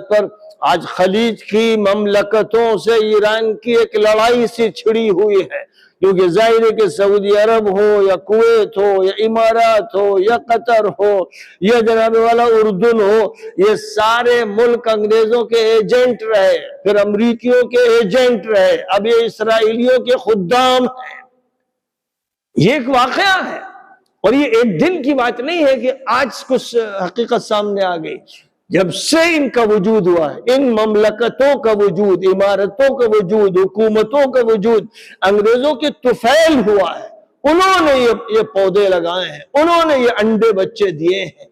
پر آج خلیج کی مملکتوں سے ایران کی ایک لڑائی سی چھڑی ہوئی ہے، کیونکہ ظاہر ہے کہ سعودی عرب ہو یا کویت ہو یا امارات ہو یا قطر ہو یا جناب والا اردن ہو، یہ سارے ملک انگریزوں کے ایجنٹ رہے، پھر امریکیوں کے ایجنٹ رہے، اب یہ اسرائیلیوں کے خدام ہیں۔ یہ ایک واقعہ ہے، اور یہ ایک دن کی بات نہیں ہے کہ آج کچھ حقیقت سامنے آ گئی۔ جب سے ان کا وجود ہوا ہے، ان مملکتوں کا وجود، عمارتوں کا وجود، حکومتوں کا وجود انگریزوں کے طفیل ہوا ہے، انہوں نے یہ پودے لگائے ہیں، انہوں نے یہ انڈے بچے دیے ہیں۔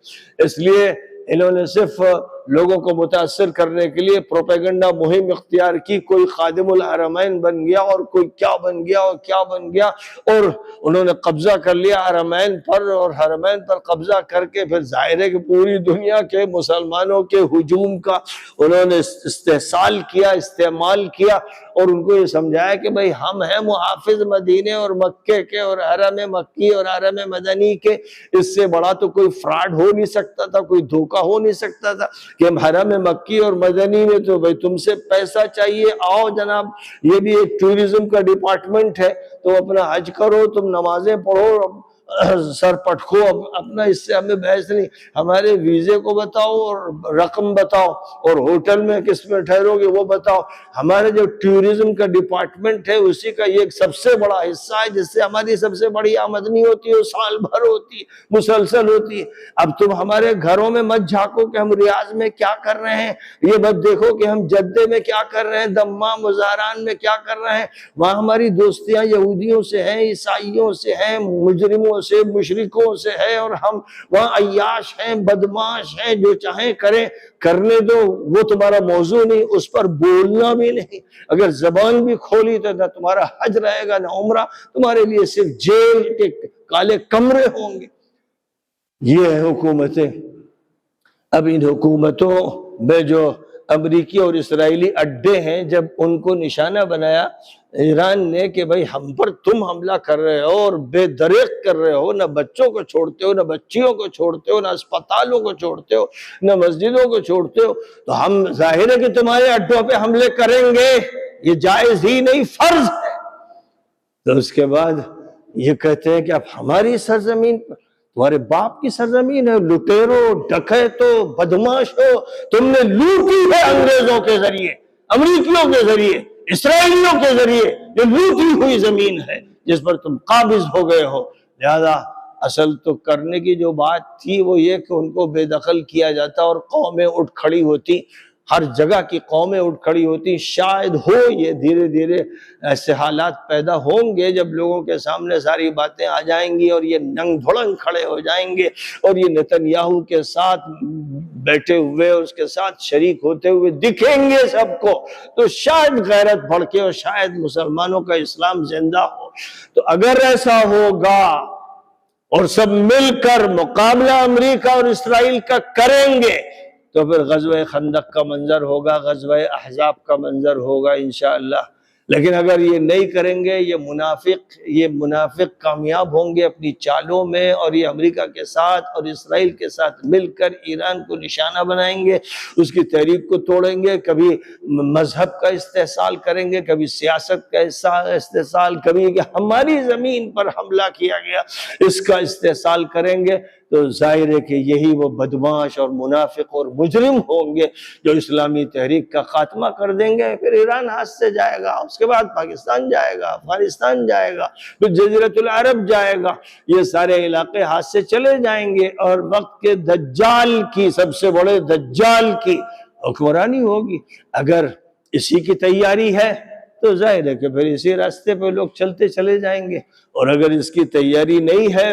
اس لیے انہوں نے صرف لوگوں کو متاثر کرنے کے لیے پروپیگنڈا مہم اختیار کی، کوئی خادم الحرمین بن گیا اور کوئی کیا بن گیا اور کیا بن گیا، اور انہوں نے قبضہ کر لیا حرمین پر، اور حرمین پر قبضہ کر کے پھر ظاہر ہے کہ پوری دنیا کے مسلمانوں کے ہجوم کا انہوں نے استحصال کیا، استعمال کیا، اور ان کو یہ سمجھایا کہ بھئی ہم ہیں محافظ مدینے اور مکے کے اور حرم مکی اور حرم مدنی کے، اس سے بڑا تو کوئی فراڈ ہو نہیں سکتا تھا، کوئی دھوکہ ہو نہیں سکتا تھا کہ ہم حرم مکی اور مدنی میں تو بھئی تم سے پیسہ چاہیے، آؤ جناب، یہ بھی ایک ٹورزم کا ڈپارٹمنٹ ہے، تو اپنا حج کرو، تم نمازیں پڑھو، سر پٹکو، اپنا اس سے ہمیں بحث نہیں، ہمارے ویزے کو بتاؤ اور رقم بتاؤ، اور ہوٹل میں کس میں ٹھہرو گے وہ بتاؤ۔ ہمارے جو ٹورزم کا ڈپارٹمنٹ ہے اسی کا یہ سب سے بڑا حصہ ہے، جس سے ہماری سب سے بڑی آمدنی ہوتی ہے، سال بھر ہوتی ہے، مسلسل ہوتی ہے۔ اب تم ہمارے گھروں میں مت جھانکو کہ ہم ریاض میں کیا کر رہے ہیں، یہ مت دیکھو کہ ہم جدے میں کیا کر رہے ہیں، دمام وزاران میں کیا کر رہے ہیں۔ وہاں ہماری دوستیاں یہودیوں سے ہیں، عیسائیوں سے ہیں، مجرموں سے، مشرکوں سے ہے، اور ہم وہاں عیاش ہیں، بدماش ہیں، جو چاہیں کریں، کرنے دو، وہ تمہارا موضوع نہیں، اس پر بولنا بھی نہیں۔ اگر زبان بھی کھولی تو نہ تمہارا حج رہے گا نہ عمرہ، تمہارے لیے صرف جیل کے کالے کمرے ہوں گے۔ یہ ہے حکومتیں۔ اب ان حکومتوں میں جو امریکی اور اسرائیلی اڈے ہیں، جب ان کو نشانہ بنایا ایران نے کہ بھئی ہم پر تم حملہ کر رہے ہو اور بے دریغ کر رہے ہو، نہ بچوں کو چھوڑتے ہو، نہ بچیوں کو چھوڑتے ہو، نہ اسپتالوں کو چھوڑتے ہو، نہ مسجدوں کو چھوڑتے ہو، تو ہم ظاہر ہے کہ تمہارے اڈوں پہ حملے کریں گے، یہ جائز ہی نہیں، فرض ہے۔ تو اس کے بعد یہ کہتے ہیں کہ اب ہماری سرزمین پر، تمہارے باپ کی سرزمین ہے، لٹیرو، ڈکیتو، بدماشو، تم نے لوٹی ہے انگریزوں کے ذریعے، امریکیوں کے ذریعے، اسرائیلیوں کے ذریعے، یہ لوٹی ہوئی زمین ہے جس پر تم قابض ہو گئے ہو۔ لہذا اصل تو کرنے کی جو بات تھی وہ یہ کہ ان کو بے دخل کیا جاتا اور قومیں اٹھ کھڑی ہوتی، ہر جگہ کی قومیں اٹھ کھڑی ہوتی۔ شاید ہو یہ دھیرے دھیرے ایسے حالات پیدا ہوں گے جب لوگوں کے سامنے ساری باتیں آ جائیں گی اور یہ ننگ دھڑنگ کھڑے ہو جائیں گے، اور یہ نتنیاہو کے ساتھ بیٹھے ہوئے، اس کے ساتھ شریک ہوتے ہوئے دکھیں گے سب کو، تو شاید غیرت بھڑکے اور شاید مسلمانوں کا اسلام زندہ ہو۔ تو اگر ایسا ہوگا اور سب مل کر مقابلہ امریکہ اور اسرائیل کا کریں گے، تو پھر غزوہ خندق کا منظر ہوگا، غزوہ احزاب کا منظر ہوگا انشاءاللہ۔ لیکن اگر یہ نہیں کریں گے، یہ منافق کامیاب ہوں گے اپنی چالوں میں، اور یہ امریکہ کے ساتھ اور اسرائیل کے ساتھ مل کر ایران کو نشانہ بنائیں گے، اس کی تحریک کو توڑیں گے، کبھی مذہب کا استحصال کریں گے، کبھی سیاست کا استحصال، کبھی کہ ہماری زمین پر حملہ کیا گیا اس کا استحصال کریں گے، تو ظاہر ہے کہ یہی وہ بدماش اور منافق اور مجرم ہوں گے جو اسلامی تحریک کا خاتمہ کر دیں گے۔ پھر ایران ہاتھ سے جائے گا، اس کے بعد پاکستان جائے گا، افغانستان جائے گا، پھر جزیرۃ العرب جائے گا، یہ سارے علاقے ہاتھ سے چلے جائیں گے، اور وقت کے دجال کی، سب سے بڑے دجال کی حکمرانی ہوگی۔ اگر اسی کی تیاری ہے تو ظاہر ہے کہ پھر اسی راستے پہ لوگ چلتے چلے جائیں گے، اور اگر اس کی تیاری نہیں ہے،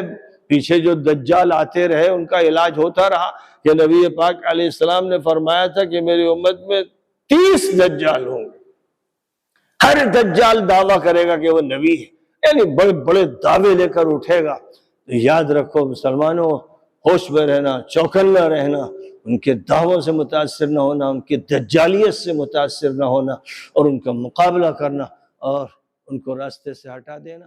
پیچھے جو دجال آتے رہے ان کا علاج ہوتا رہا، کہ نبی پاک علیہ السلام نے فرمایا تھا کہ میری امت میں 30 دجال ہوں گے، ہر دجال دعویٰ کرے گا کہ وہ نبی ہے، یعنی بڑے بڑے دعوے لے کر اٹھے گا۔ تو یاد رکھو مسلمانوں، ہوش میں رہنا، چوکنا رہنا، ان کے دعووں سے متاثر نہ ہونا، ان کی دجالیت سے متاثر نہ ہونا، اور ان کا مقابلہ کرنا اور ان کو راستے سے ہٹا دینا۔